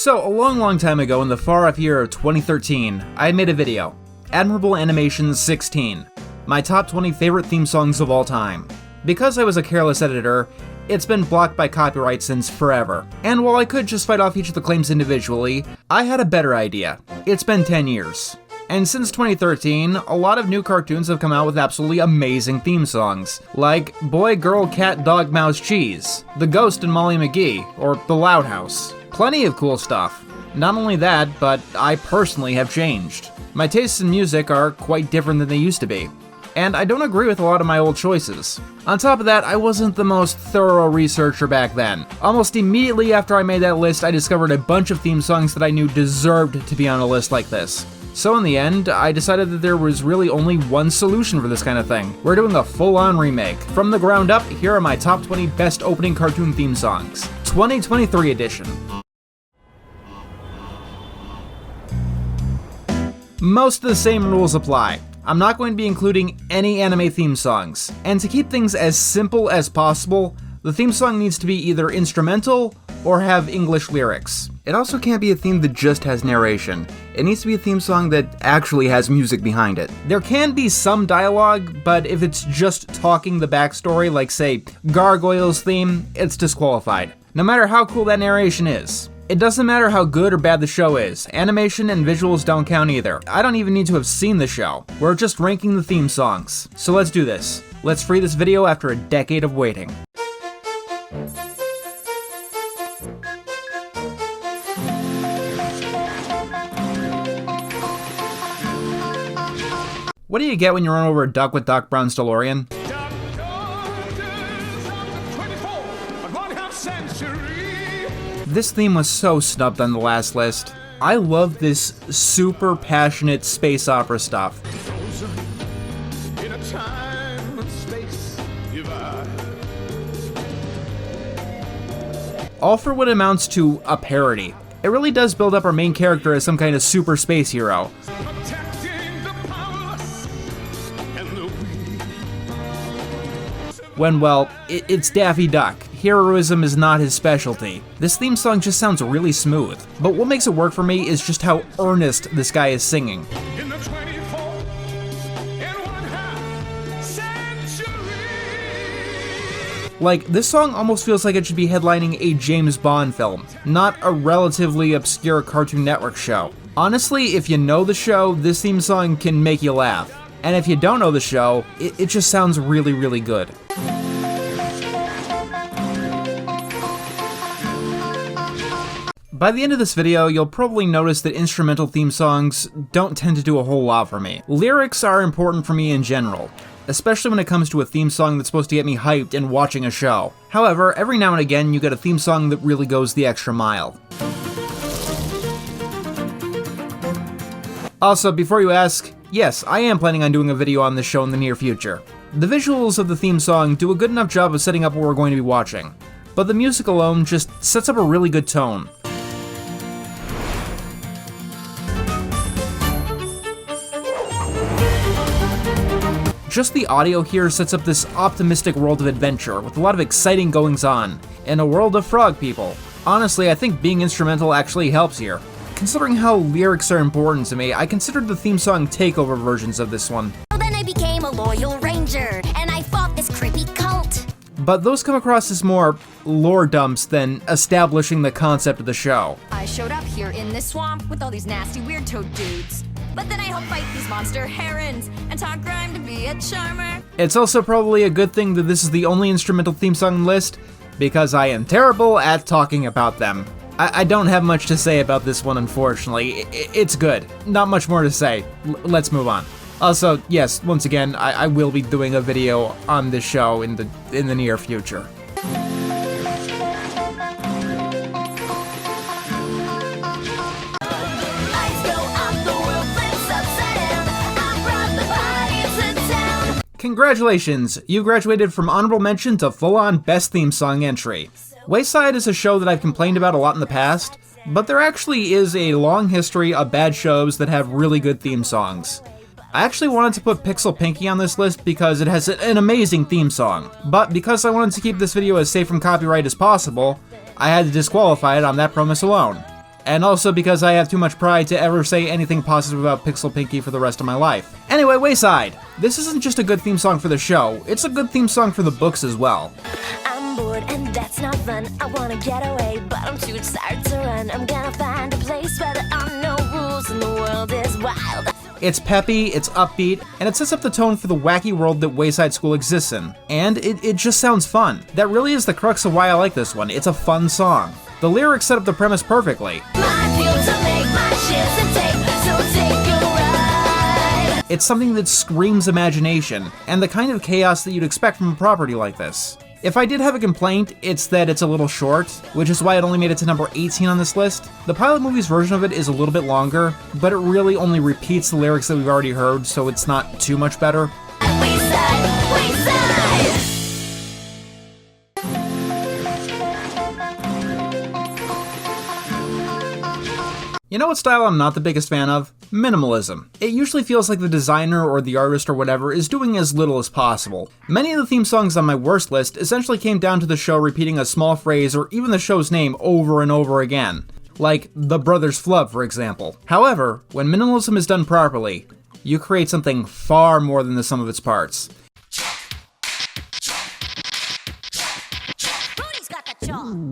So, a long time ago in the far-off year of 2013, I made a video, Admirable Animations 16, my top 20 favorite theme songs of all time. Because I was a careless editor, it's been blocked by copyright since forever. And while I could just fight off each of the claims individually, I had a better idea. It's been 10 years. And since 2013, a lot of new cartoons have come out with absolutely amazing theme songs, like Boy, Girl, Cat, Dog, Mouse, Cheese, The Ghost and Molly McGee, or The Loud House. Plenty of cool stuff. Not only that, but I personally have changed. My tastes in music are quite different than they used to be, and I don't agree with a lot of my old choices. On top of that, I wasn't the most thorough researcher back then. Almost immediately after I made that list, I discovered a bunch of theme songs that I knew deserved to be on a list like this. So in the end, I decided that there was really only one solution for this kind of thing. We're doing a full-on remake. From the ground up, here are my top 20 best opening cartoon theme songs. 2023 edition. Most of the same rules apply. I'm not going to be including any anime theme songs. And to keep things as simple as possible, the theme song needs to be either instrumental or have English lyrics. It also can't be a theme that just has narration. It needs to be a theme song that actually has music behind it. There can be some dialogue, but if it's just talking the backstory, like say, Gargoyle's theme, it's disqualified. No matter how cool that narration is. It doesn't matter how good or bad the show is, animation and visuals don't count either. I don't even need to have seen the show. We're just ranking the theme songs. So let's do this. Let's free this video after a decade of waiting. What do you get when you run over a duck with Doc Brown's DeLorean? This theme was so snubbed on the last list. I love this super passionate space opera stuff. All for what amounts to a parody. It really does build up our main character as some kind of super space hero. When, well, it's Daffy Duck. Heroism is not his specialty. This theme song just sounds really smooth, but what makes it work for me is just how earnest this guy is singing. Like, this song almost feels like it should be headlining a James Bond film, not a relatively obscure Cartoon Network show. Honestly, if you know the show, this theme song can make you laugh. And if you don't know the show, it just sounds really good. By the end of this video, you'll probably notice that instrumental theme songs don't tend to do a whole lot for me. Lyrics are important for me in general, especially when it comes to a theme song that's supposed to get me hyped and watching a show. However, every now and again you get a theme song that really goes the extra mile. Also, before you ask, yes, I am planning on doing a video on this show in the near future. The visuals of the theme song do a good enough job of setting up what we're going to be watching, but the music alone just sets up a really good tone. Just the audio here sets up this optimistic world of adventure with a lot of exciting goings-on in a world of frog people. Honestly, I think being instrumental actually helps here. Considering how lyrics are important to me, I considered the theme song takeover versions of this one. Then I became a loyal ranger, and I fought this creepy cult. But those come across as more lore dumps than establishing the concept of the show. I showed up here in this swamp with all these nasty weird toad dudes. But then I helped fight these monster herons and taught Grime to be a charmer. It's also probably a good thing that this is the only instrumental theme song on the list, because I am terrible at talking about them. I don't have much to say about this one, unfortunately. It's good. Not much more to say. Let's move on. Also, yes, once again, I will be doing a video on this show in the near future. Congratulations! You graduated from honorable mention to full-on best theme song entry. Wayside is a show that I've complained about a lot in the past, but there actually is a long history of bad shows that have really good theme songs. I actually wanted to put Pixel Pinky on this list because it has an amazing theme song, but because I wanted to keep this video as safe from copyright as possible, I had to disqualify it on that premise alone. And also because I have too much pride to ever say anything positive about Pixel Pinky for the rest of my life. Anyway, Wayside. This isn't just a good theme song for the show, it's a good theme song for the books as well. I'm bored and that's not fun. I wanna get away, but I'm too tired to run. I'm gonna find a place where there are no rules and the world is wild. It's peppy, it's upbeat, and it sets up the tone for the wacky world that Wayside School exists in. And it just sounds fun. That really is the crux of why I like this one. It's a fun song. The lyrics set up the premise perfectly. It's something that screams imagination, and the kind of chaos that you'd expect from a property like this. If I did have a complaint, it's that it's a little short, which is why it only made it to number 18 on this list. The pilot movie's version of it is a little bit longer, but it really only repeats the lyrics that we've already heard, so it's not too much better. Wayside, Wayside. You know what style I'm not the biggest fan of? Minimalism. It usually feels like the designer or the artist or whatever is doing as little as possible. Many of the theme songs on my worst list essentially came down to the show repeating a small phrase or even the show's name over and over again. Like The Brothers Flub, for example. However, when minimalism is done properly, you create something far more than the sum of its parts.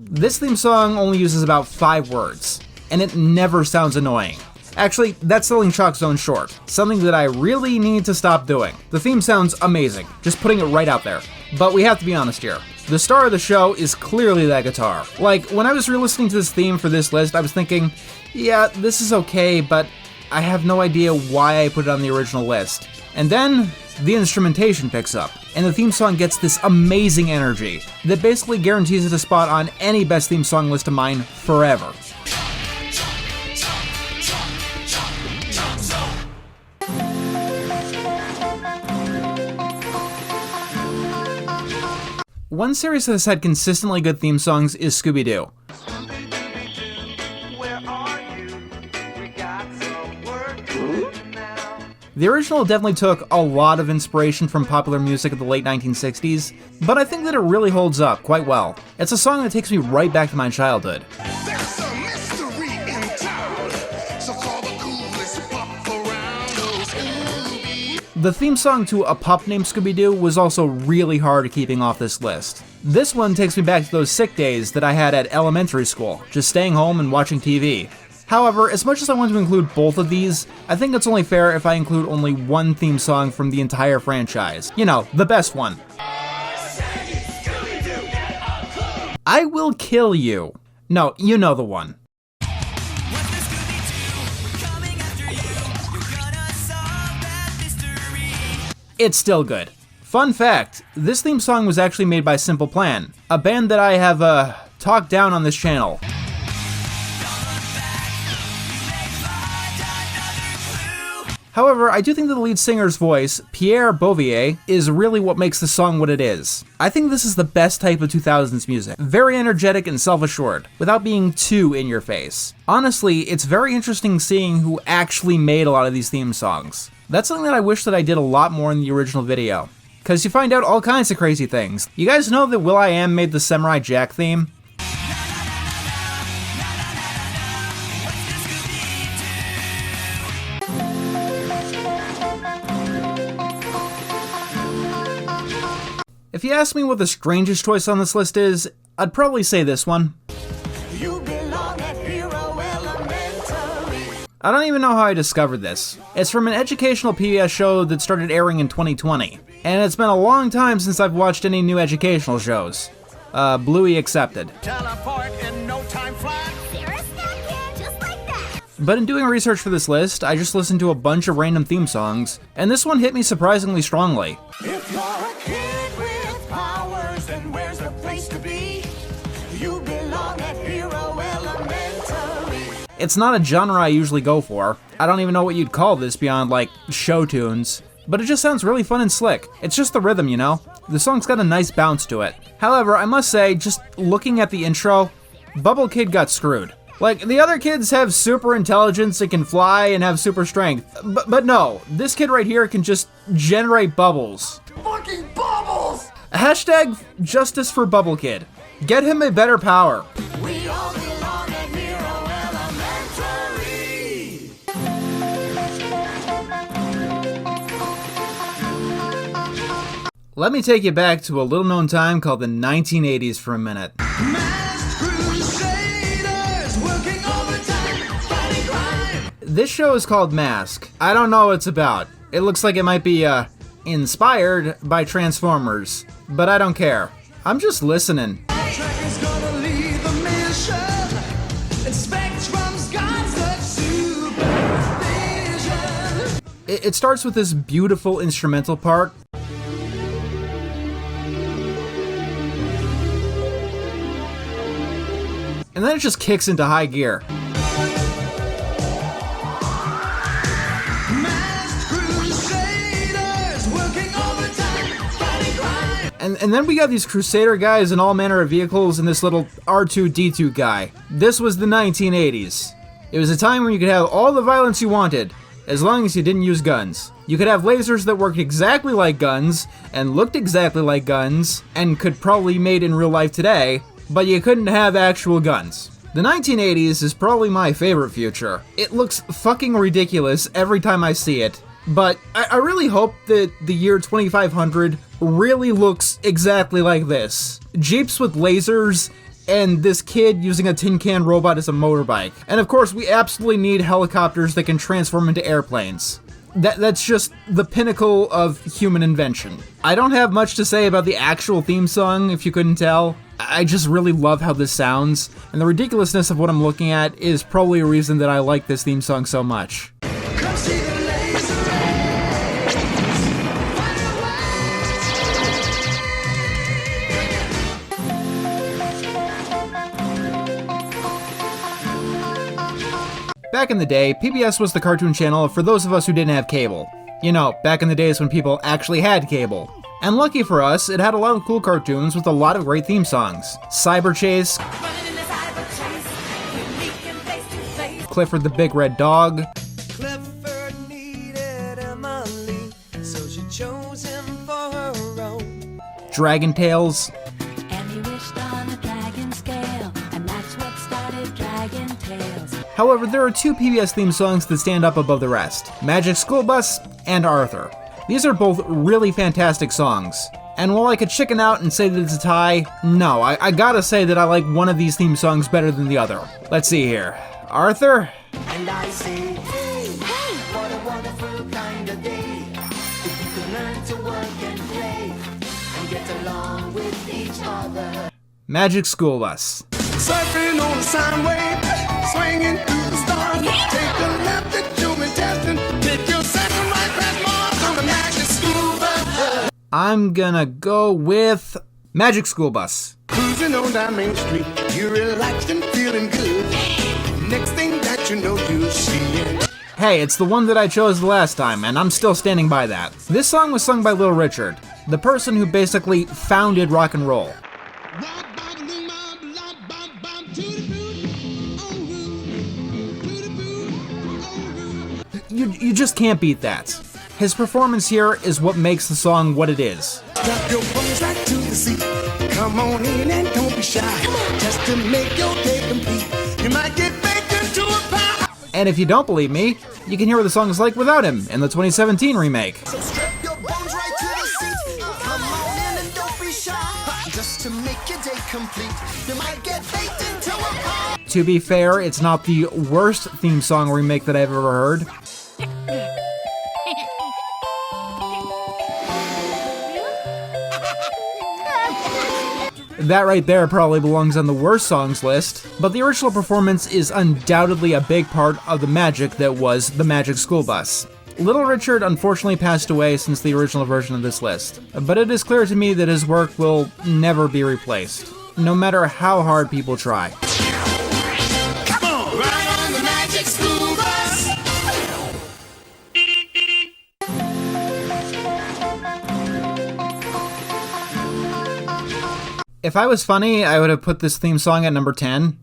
This theme song only uses about 5 words, and it never sounds annoying. Actually, that's selling ChalkZone short, something that I really need to stop doing. The theme sounds amazing, just putting it right out there. But we have to be honest here. The star of the show is clearly that guitar. Like, when I was re-listening to this theme for this list, I was thinking, yeah, this is okay, but I have no idea why I put it on the original list. And then, the instrumentation picks up, and the theme song gets this amazing energy that basically guarantees it a spot on any best theme song list of mine forever. One series that has had consistently good theme songs is ScoobyDoo. The original definitely took a lot of inspiration from popular music of the late 1960s, but I think that it really holds up quite well. It's a song that takes me right back to my childhood. There's a mystery in town, so call the coolest pup around, oh Scooby. The theme song to A Pup Named Scooby-Doo was also really hard keeping off this list. This one takes me back to those sick days that I had at elementary school, just staying home and watching TV. However, as much as I want to include both of these, I think it's only fair if I include only one theme song from the entire franchise. You know, the best one. I Will Kill You. No, you know the one. It's still good. Fun fact, this theme song was actually made by Simple Plan, a band that I have, talked down on this channel. However, I do think that the lead singer's voice, Pierre Bouvier, is really what makes the song what it is. I think this is the best type of 2000s music. Very energetic and self-assured, without being too in your face. Honestly, it's very interesting seeing who actually made a lot of these theme songs. That's something that I wish that I did a lot more in the original video. Cause you find out all kinds of crazy things. You guys know that will.i.am made the Samurai Jack theme? If you ask me what the strangest choice on this list is, I'd probably say this one. You belong at Hero Elementary. I don't even know how I discovered this. It's from an educational PBS show that started airing in 2020. And it's been a long time since I've watched any new educational shows. Bluey accepted. Teleport in no time flat. Just like that. But in doing research for this list, I just listened to a bunch of random theme songs, and this one hit me surprisingly strongly. If you're a kid with powers, then where's the place to be? You belong at Hero Elementary. It's not a genre I usually go for. I don't even know what you'd call this beyond, like, show tunes. But it just sounds really fun and slick. It's just the rhythm, you know? The song's got a nice bounce to it. However, I must say, just looking at the intro, Bubble Kid got screwed. Like, the other kids have super intelligence and can fly and have super strength. But no, this kid right here can just generate bubbles. Fucking bubbles! Hashtag justice for Bubble Kid. Get him a better power. We all belong at Hero Let me take you back to a little known time called the 1980s for a minute. This show is called Mask. I don't know what it's about. It looks like it might be, inspired by Transformers, but I don't care. I'm just listening. It starts with this beautiful instrumental part. And then it just kicks into high gear. And then we got these Crusader guys in all manner of vehicles and this little R2-D2 guy. This was the 1980s. It was a time when you could have all the violence you wanted, as long as you didn't use guns. You could have lasers that worked exactly like guns, and looked exactly like guns, and could probably be made in real life today, but you couldn't have actual guns. The 1980s is probably my favorite future. It looks fucking ridiculous every time I see it, but I really hope that the year 2500 really looks exactly like this. Jeeps with lasers, and this kid using a tin can robot as a motorbike. And of course, we absolutely need helicopters that can transform into airplanes. That's just the pinnacle of human invention. I don't have much to say about the actual theme song, if you couldn't tell. I just really love how this sounds, and the ridiculousness of what I'm looking at is probably a reason that I like this theme song so much. Back in the day, PBS was the cartoon channel for those of us who didn't have cable. You know, back in the days when people actually had cable. And lucky for us, it had a lot of cool cartoons with a lot of great theme songs. Cyber Chase, Clifford the Big Red Dog, Clifford needed Emily, so she chose him for her own. Dragon Tales, And he wished on a dragon scale, and that's what started Dragon Tales. However, there are two PBS theme songs that stand up above the rest, Magic School Bus and Arthur. These are both really fantastic songs. And while I could chicken out and say that it's a tie, no, I gotta say that I like one of these theme songs better than the other. Let's see here. Arthur? And I say, hey, what a wonderful kind of day. If you could learn to work and play and get along with each other. Magic School Bus. Surfing on a sine wave, swinging through the stars. Take a left at Human Testing, take your second right past Mars on the Magic School Bus. I'm gonna go with Magic School Bus. Cruising on down Main Street, you're relaxed and feeling good. Next thing that you know, you're seeing. Hey, it's the one that I chose the last time, and I'm still standing by that. This song was sung by Little Richard, the person who basically founded rock and roll. You just can't beat that. His performance here is what makes the song what it is. Drop your bones right to the seat. Come on in and don't be shy. Just to make your day complete. You might get baked into a pie. And if you don't believe me, you can hear what the song is like without him in the 2017 remake. So strap your bones right to the seat. Come on in and don't be shy. Just to make your day complete. You might get baked into a pie. To be fair, it's not the worst theme song remake that I've ever heard. That right there probably belongs on the worst songs list, but the original performance is undoubtedly a big part of the magic that was the Magic School Bus. Little Richard unfortunately passed away since the original version of this list, but it is clear to me that his work will never be replaced, no matter how hard people try. Come on, ride on the Magic School Bus. If I was funny, I would have put this theme song at number 10.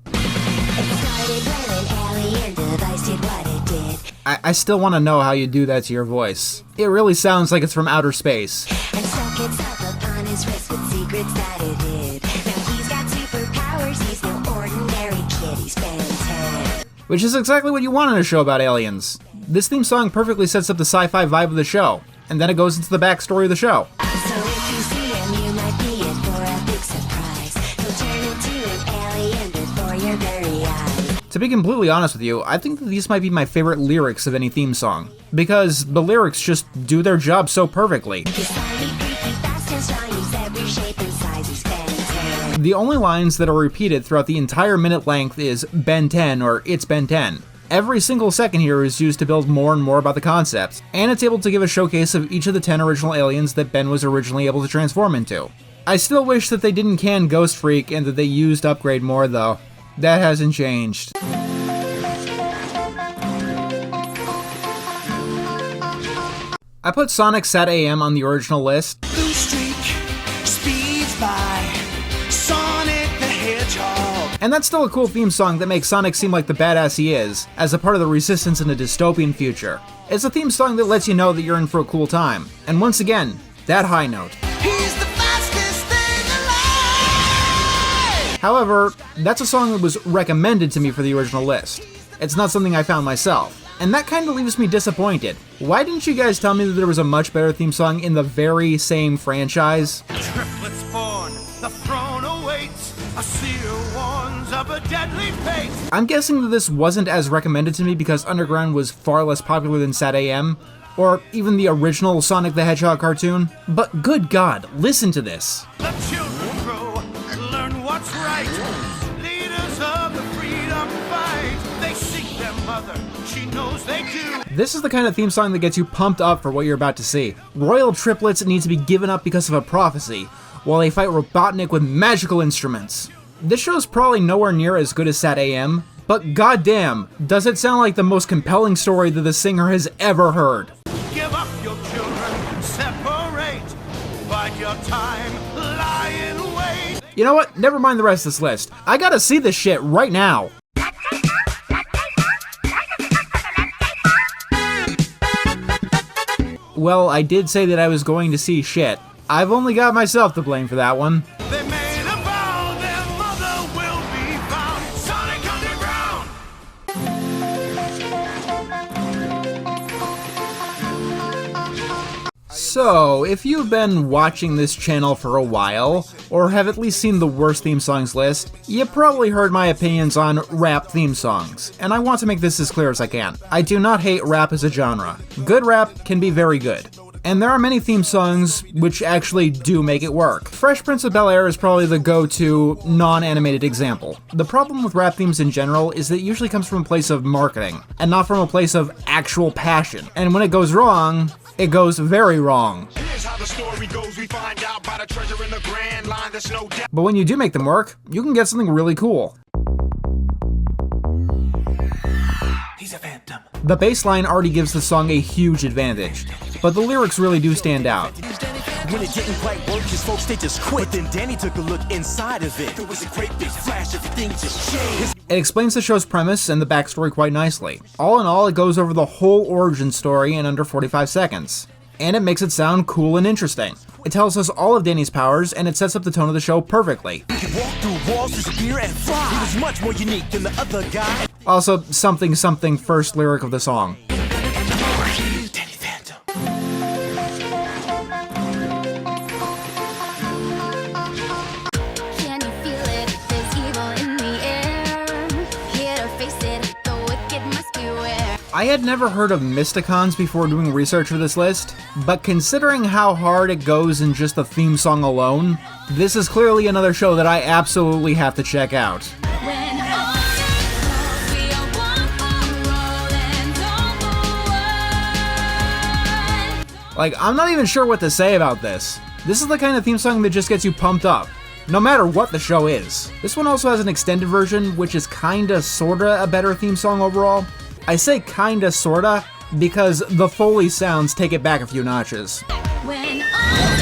I still want to know how you do that to your voice. It really sounds like it's from outer space. And stuck itself up on his wrist with secrets that it hid. Now he's got superpowers, he's no ordinary kid, he's fantastic. Which is exactly what you want in a show about aliens. This theme song perfectly sets up the sci-fi vibe of the show, and then it goes into the backstory of the show. So if you To be completely honest with you, I think that these might be my favorite lyrics of any theme song, because the lyrics just do their job so perfectly. The only lines that are repeated throughout the entire minute length is Ben 10 or It's Ben 10. Every single second here is used to build more and more about the concept, and it's able to give a showcase of each of the 10 original aliens that Ben was originally able to transform into. I still wish that they didn't can Ghost Freak and that they used Upgrade more though. That hasn't changed. I put Sonic Sat AM on the original list. Blue streak speeds by Sonic the Hedgehog. And that's still a cool theme song that makes Sonic seem like the badass he is, as a part of the resistance in a dystopian future. It's a theme song that lets you know that you're in for a cool time. And once again, that high note. He's the fastest thing alive. However, that's a song that was recommended to me for the original list. It's not something I found myself. And that kind of leaves me disappointed. Why didn't you guys tell me that there was a much better theme song in the very same franchise? Triplets born, the throne awaits. A seer warns of a deadly fate. I'm guessing that this wasn't as recommended to me because Underground was far less popular than Sat AM, or even the original Sonic the Hedgehog cartoon. But good God, listen to this. The children grow, learn what's right. Leaders of the freedom fight. They seek their mother, she knows they do. This is the kind of theme song that gets you pumped up for what you're about to see. Royal triplets need to be given up because of a prophecy, while they fight Robotnik with magical instruments. This show's probably nowhere near as good as Sat AM, but goddamn, does it sound like the most compelling story that the singer has ever heard. Give up your children, separate. Bide your time, lie in wait. You know what? Never mind the rest of this list. I gotta see this shit right now. Well, I did say that I was going to see shit. I've only got myself to blame for that one. They made a vow, their mother will be found. Sonic Underground. So, if you've been watching this channel for a while, or have at least seen the worst theme songs list, you probably heard my opinions on rap theme songs, and I want to make this as clear as I can. I do not hate rap as a genre. Good rap can be very good. And there are many theme songs which actually do make it work. Fresh Prince of BelAir is probably the go-to non-animated example. The problem with rap themes in general is that it usually comes from a place of marketing, and not from a place of actual passion. And when it goes wrong, it goes very wrong. Here's how the story goes. We find out by the treasure in the grand line. There's no doubt. But when you do make them work, you can get something really cool. He's a phantom. The bass line already gives the song a huge advantage, but the lyrics really do stand out. When it didn't quite work, his folks, they just quit. Then Danny took a look inside of it. There was a great big flash, everything just changed. It explains the show's premise and the backstory quite nicely. All in all, it goes over the whole origin story in under 45 seconds. And it makes it sound cool and interesting. It tells us all of Danny's powers, and it sets up the tone of the show perfectly. He could walk through walls, disappear, and fly. He was much more unique than the other guy. Also, something something first lyric of the song. Danny Phantom. Can you feel it? There's evil in the air. Here to face it, the wicked must beware. I had never heard of Mysticons before doing research for this list, but considering how hard it goes in just the theme song alone, this is clearly another show that I absolutely have to check out. When all falls, we are one on roll and don't move on. Like, I'm not even sure what to say about this. This is the kind of theme song that just gets you pumped up, no matter what the show is. This one also has an extended version, which is kinda sorta a better theme song overall. I say kinda sorta because the Foley sounds take it back a few notches. When all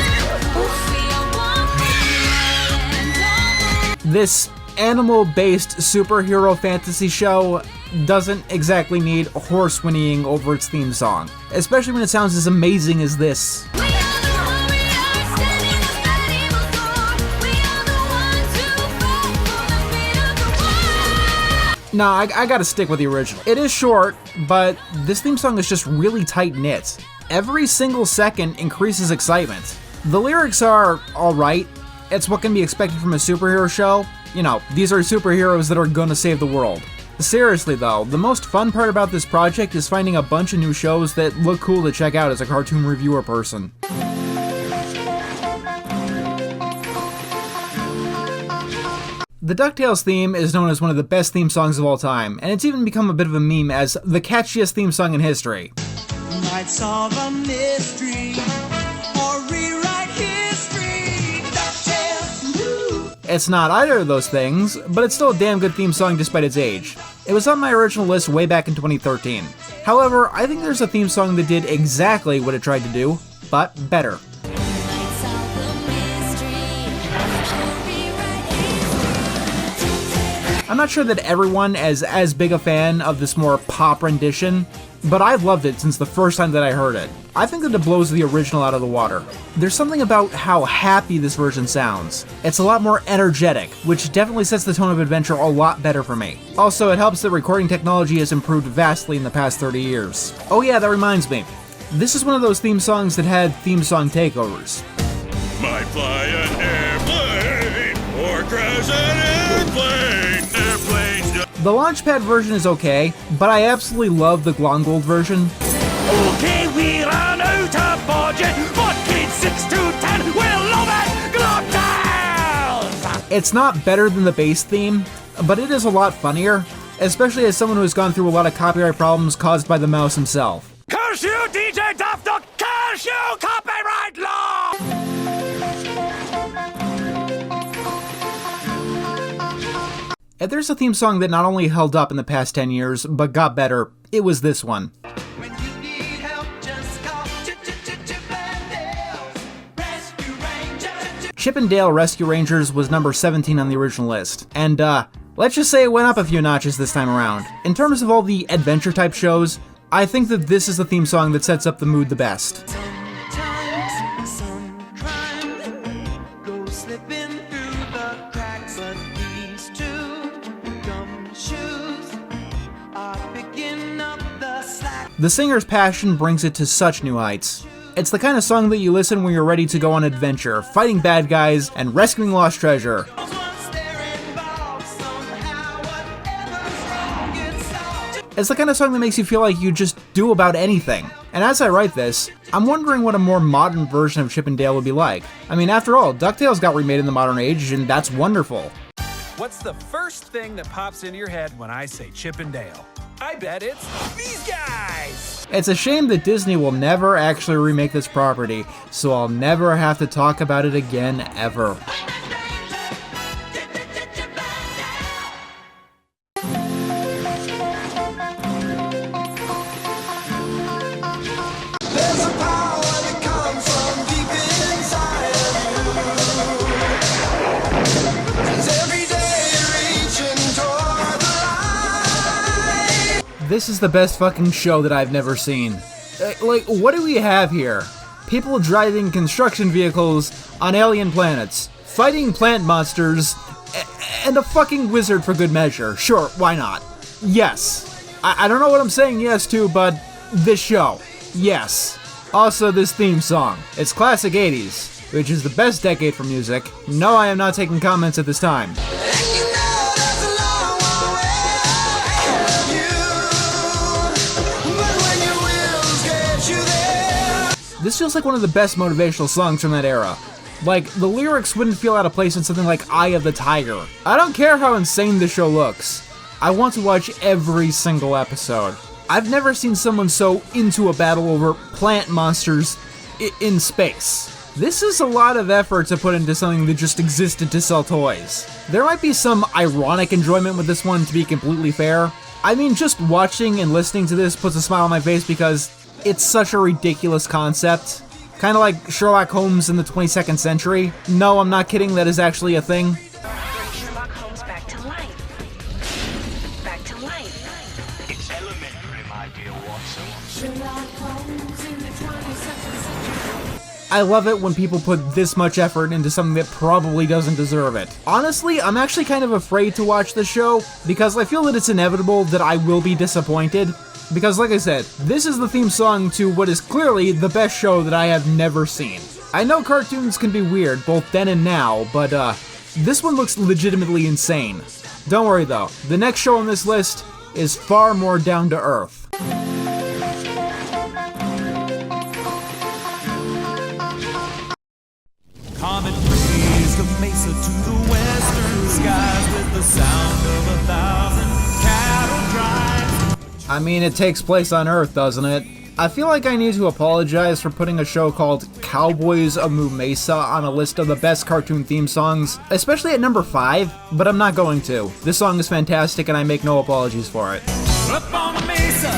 falls, we are one on roll and don't move. This animal-based superhero fantasy show doesn't exactly need horse whinnying over its theme song, especially when it sounds as amazing as this. We are the warriors standing up at evil's door. We are the ones who fight for the fate of the world. Nah, I gotta stick with the original. It is short, but this theme song is just really tight-knit. Every single second increases excitement. The lyrics are alright. It's what can be expected from a superhero show. You know, these are superheroes that are gonna save the world. Seriously though, the most fun part about this project is finding a bunch of new shows that look cool to check out as a cartoon reviewer person. The DuckTales theme is known as one of the best theme songs of all time, and it's even become a bit of a meme as the catchiest theme song in history. Might solve a mystery or rewrite history. DuckTales. It's not either of those things, but it's still a damn good theme song despite its age. It was on my original list way back in 2013. However, I think there's a theme song that did exactly what it tried to do, but better. I'm not sure that everyone is as big a fan of this more pop rendition, but I've loved it since the first time that I heard it. I think that it blows the original out of the water. There's something about how happy this version sounds. It's a lot more energetic, which definitely sets the tone of adventure a lot better for me. Also, it helps that recording technology has improved vastly in the past 30 years. Oh yeah, that reminds me. This is one of those theme songs that had theme song takeovers. Might fly an airplane or crash an airplane. Airplanes. The Launchpad version is okay, but I absolutely love the Glongold version. Okay, we're on out of budget, but kids 6 to 10 will love it. DuckTales! It's not better than the bass theme, but it is a lot funnier, especially as someone who has gone through a lot of copyright problems caused by the mouse himself. Curse you, DJ Daffy Duck! Curse you, copyright law! If there's a theme song that not only held up in the past 10 years, but got better, it was this one. When you need help, just call Rescue Rangers. Chip and Dale Rescue Rangers was number 17 on the original list, and let's just say it went up a few notches this time around. In terms of all the adventure-type shows, I think that this is the theme song that sets up the mood the best. Sometimes some crimes go slipping through the cracks, but these two gumshoes are picking up the slack. The singer's passion brings it to such new heights. It's the kind of song that you listen when you're ready to go on adventure, fighting bad guys, and rescuing lost treasure. Once they're involved, somehow whatever's wrong gets solved. It's the kind of song that makes you feel like you just do about anything. And as I write this, I'm wondering what a more modern version of Chip and Dale would be like. I mean, after all, DuckTales got remade in the modern age, and that's wonderful. What's the first thing that pops into your head when I say Chip and Dale? I bet it's these guys! It's a shame that Disney will never actually remake this property, so I'll never have to talk about it again, ever. There's a power that comes from deep inside of you. It's every day reaching toward the light. This is the best fucking show that I've never seen. Like, what do we have here? People driving construction vehicles on alien planets, fighting plant monsters, and a fucking wizard for good measure. Sure, why not? Yes. I don't know what I'm saying yes to, but this show. Yes. Also, this theme song. It's classic 80s, which is the best decade for music. No, I am not taking comments at this time. And you know that's a long, long way ahead of you. But when your wheels get you there. This feels like one of the best motivational songs from that era. Like, the lyrics wouldn't feel out of place in something like Eye of the Tiger. I don't care how insane this show looks. I want to watch every single episode. I've never seen someone so into a battle over plant monsters in space. This is a lot of effort to put into something that just existed to sell toys. There might be some ironic enjoyment with this one, to be completely fair. I mean, just watching and listening to this puts a smile on my face because it's such a ridiculous concept. Kind of like Sherlock Holmes in the 22nd century. No, I'm not kidding, that is actually a thing. Bring Sherlock Holmes back to life. Back to life. It's elementary, my dear Watson. Sherlock Holmes in the 22nd century. I love it when people put this much effort into something that probably doesn't deserve it. Honestly, I'm actually kind of afraid to watch the show because I feel that it's inevitable that I will be disappointed. Because like I said, this is the theme song to what is clearly the best show that I have never seen. I know cartoons can be weird, both then and now, but this one looks legitimately insane. Don't worry though, the next show on this list is far more down to earth. Comet raised a mesa to the western skies with the sound of 1,000 cattle drives. I mean, it takes place on Earth, doesn't it? I feel like I need to apologize for putting a show called Cowboys of Moo Mesa on a list of the best cartoon theme songs, especially at number 5, but I'm not going to. This song is fantastic and I make no apologies for it. Up on the mesa,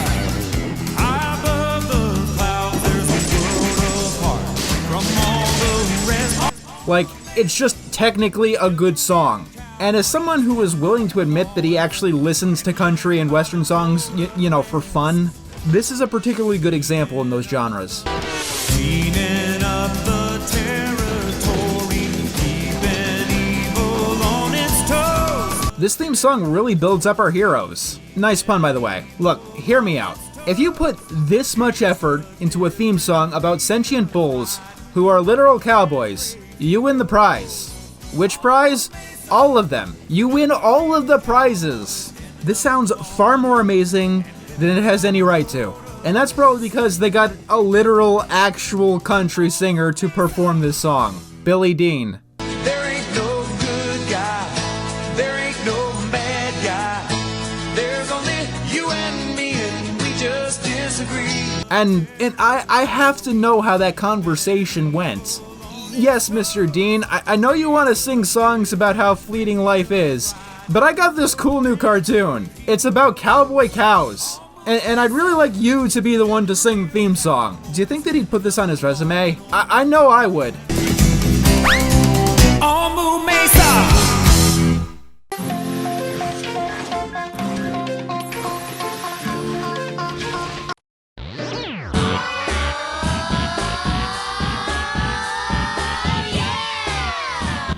high above the clouds, there's a world apart from all the rest. Like, it's just technically a good song. And as someone who is willing to admit that he actually listens to country and western songs, you know, for fun, this is a particularly good example in those genres. Cleaning up the territory, keeping evil on its toes. This theme song really builds up our heroes. Nice pun, by the way. Look, hear me out. If you put this much effort into a theme song about sentient bulls who are literal cowboys, you win the prize. Which prize? All of them. You win all of the prizes. This sounds far more amazing than it has any right to. And that's probably because they got a literal, actual country singer to perform this song. Billy Dean. There ain't no good guy, there ain't no bad guy. There's only you and me, and we just disagree. And I have to know how that conversation went. Yes, Mr. Dean, I know you want to sing songs about how fleeting life is, but I got this cool new cartoon. It's about cowboy cows. And I'd really like you to be the one to sing the theme song. Do you think that he'd put this on his resume? I know I would. On Moo Mesa.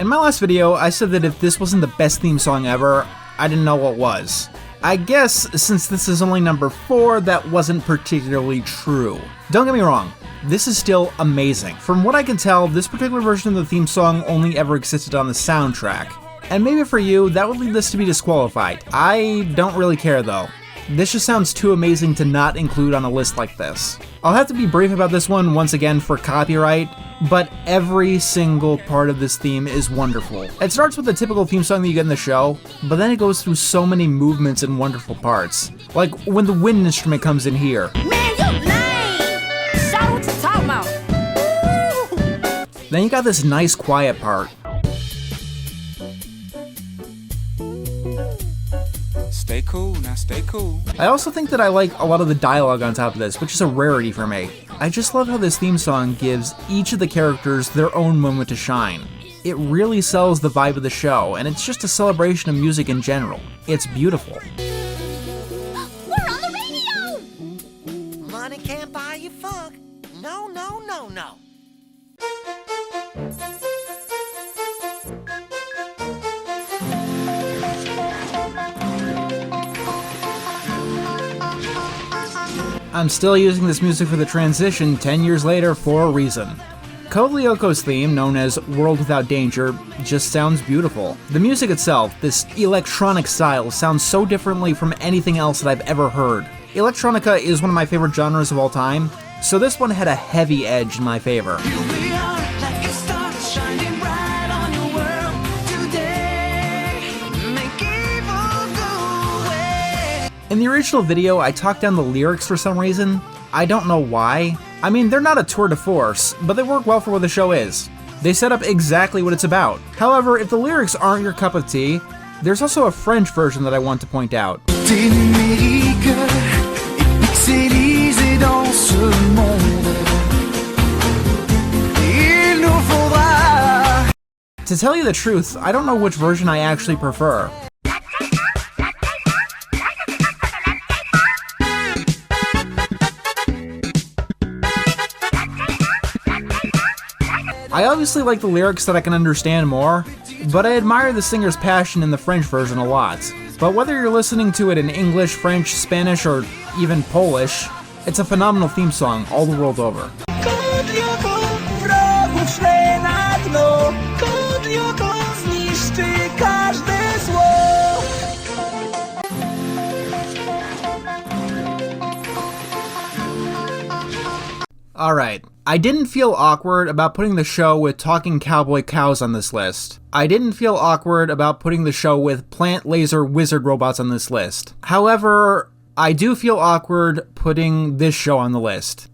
In my last video, I said that if this wasn't the best theme song ever, I didn't know what was. I guess since this is only number 4, that wasn't particularly true. Don't get me wrong, this is still amazing. From what I can tell, this particular version of the theme song only ever existed on the soundtrack. And maybe for you, that would lead this to be disqualified. I don't really care though. This just sounds too amazing to not include on a list like this. I'll have to be brief about this one once again for copyright, but every single part of this theme is wonderful. It starts with the typical theme song that you get in the show, but then it goes through so many movements and wonderful parts. Like when the wind instrument comes in here. Man, you lame! Shout what you talking about. Then you got this nice quiet part. Stay cool, now stay cool. I also think that I like a lot of the dialogue on top of this, which is a rarity for me. I just love how this theme song gives each of the characters their own moment to shine. It really sells the vibe of the show, and it's just a celebration of music in general. It's beautiful. We're on the radio! Money can't buy you funk. No, no, no, no. I'm still using this music for the transition 10 years later for a reason. Code Lyoko's theme, known as World Without Danger, just sounds beautiful. The music itself, this electronic style, sounds so differently from anything else that I've ever heard. Electronica is one of my favorite genres of all time, so this one had a heavy edge in my favor. Here we are, like a star shining bright on your world today. Make evil go away. In the original video, I talked down the lyrics for some reason. I don't know why. I mean, they're not a tour de force, but they work well for what the show is. They set up exactly what it's about. However, if the lyrics aren't your cup of tea, there's also a French version that I want to point out. To tell you the truth, I don't know which version I actually prefer. I obviously like the lyrics that I can understand more, but I admire the singer's passion in the French version a lot. But whether you're listening to it in English, French, Spanish, or even Polish, it's a phenomenal theme song all the world over. Alright, I didn't feel awkward about putting the show with talking cowboy cows on this list. I didn't feel awkward about putting the show with plant laser wizard robots on this list. However, I do feel awkward putting this show on the list.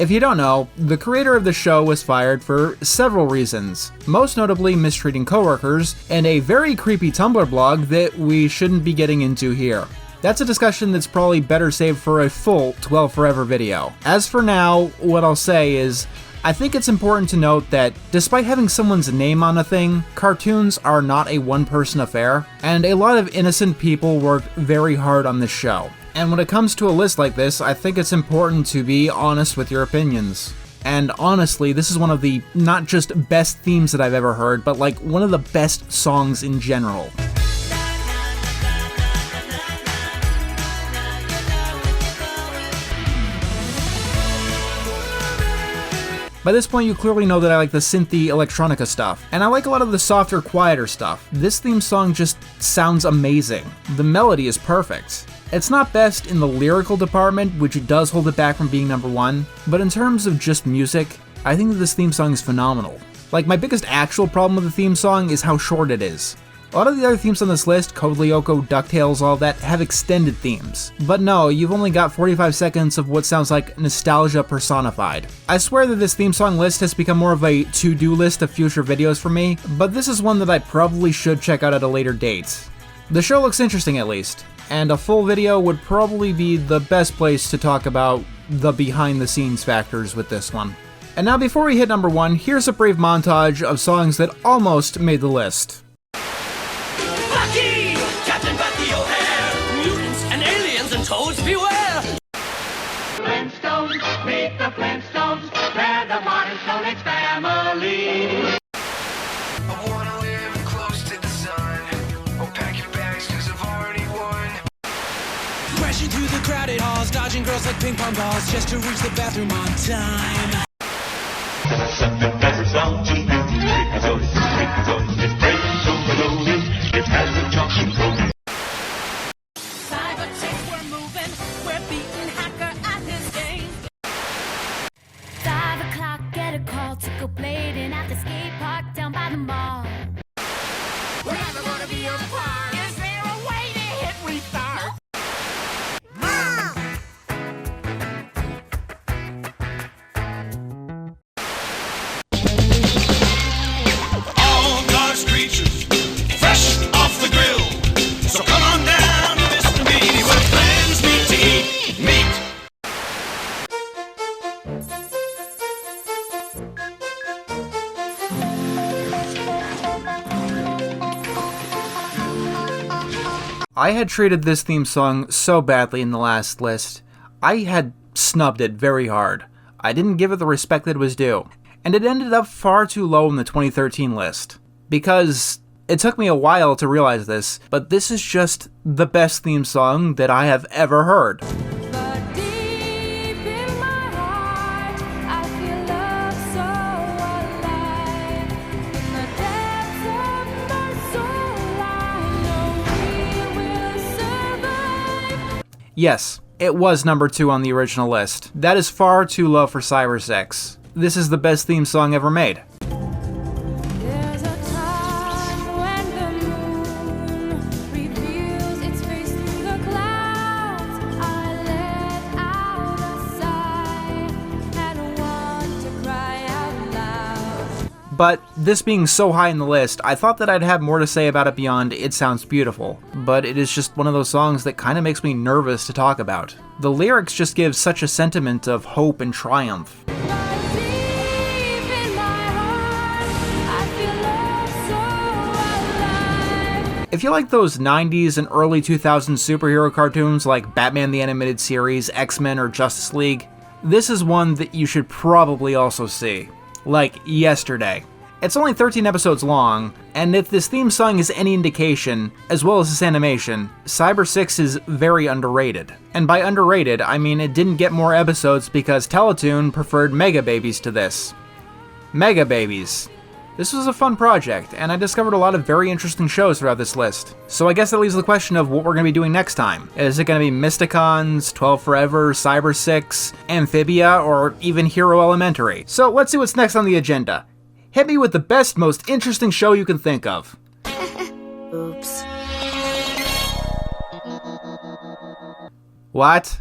If you don't know, the creator of the show was fired for several reasons, most notably mistreating coworkers and a very creepy Tumblr blog that we shouldn't be getting into here. That's a discussion that's probably better saved for a full 12 Forever video. As for now, what I'll say is, I think it's important to note that despite having someone's name on a thing, cartoons are not a one-person affair, and a lot of innocent people worked very hard on this show. And when it comes to a list like this, I think it's important to be honest with your opinions. And honestly, this is one of the not just best themes that I've ever heard, but like one of the best songs in general. By this point, you clearly know that I like the synthy electronica stuff, and I like a lot of the softer, quieter stuff. This theme song just sounds amazing. The melody is perfect. It's not best in the lyrical department, which does hold it back from being number one, but in terms of just music, I think that this theme song is phenomenal. Like, my biggest actual problem with the theme song is how short it is. A lot of the other themes on this list, Code Lyoko, DuckTales, all that, have extended themes. But no, you've only got 45 seconds of what sounds like nostalgia personified. I swear that this theme song list has become more of a to-do list of future videos for me, but this is one that I probably should check out at a later date. The show looks interesting at least, and a full video would probably be the best place to talk about the behind-the-scenes factors with this one. And now before we hit number one, here's a brief montage of songs that almost made the list. Bucky! Captain Bucky O'Hare! Mutants and aliens and toads beware! Flintstones, meet the Flintstones. They're the modern Stone Age family. I wanna live close to the sun. Oh, pack your bags, cause I've already won. Crashing through the crowded halls, dodging girls like ping pong balls, just to reach the bathroom on time. Cybertech, we're moving. We're beating hacker at his game. 5 o'clock, get a call to go blading at the skate park down by the mall. We're never gonna be apart. Is there a way to hit restart? All God's creatures, fresh off the grill. So come on down to Mr. Meaty, where friends meet to eat meat. I had treated this theme song so badly in the last list. I had snubbed it very hard. I didn't give it the respect that it was due. And it ended up far too low in the 2013 list. Because it took me a while to realize this, but this is just the best theme song that I have ever heard. But deep in my heart, I feel love so alive. In the depths of my soul, I know we will survive. Yes, it was number 2 on the original list. That is far too low for Cyber 6. This is the best theme song ever made. There's a time when the moon reveals its face through the clouds. I let out a sigh and want to cry out loud. But this being so high in the list, I thought that I'd have more to say about it beyond It Sounds Beautiful, but it is just one of those songs that kind of makes me nervous to talk about. The lyrics just give such a sentiment of hope and triumph. But deep in my heart, I feel love so alive. If you like those 90s and early 2000s superhero cartoons like Batman the Animated Series, X-Men, or Justice League, this is one that you should probably also see. Like yesterday. It's only 13 episodes long, and if this theme song is any indication, as well as this animation, Cyber 6 is very underrated. And by underrated, I mean it didn't get more episodes because Teletoon preferred Mega Babies to this. Mega Babies. This was a fun project, and I discovered a lot of very interesting shows throughout this list. So I guess that leaves the question of what we're going to be doing next time. Is it going to be Mysticons, 12 Forever, Cyber 6, Amphibia, or even Hero Elementary? So let's see what's next on the agenda. Hit me with the best, most interesting show you can think of. Oops. What?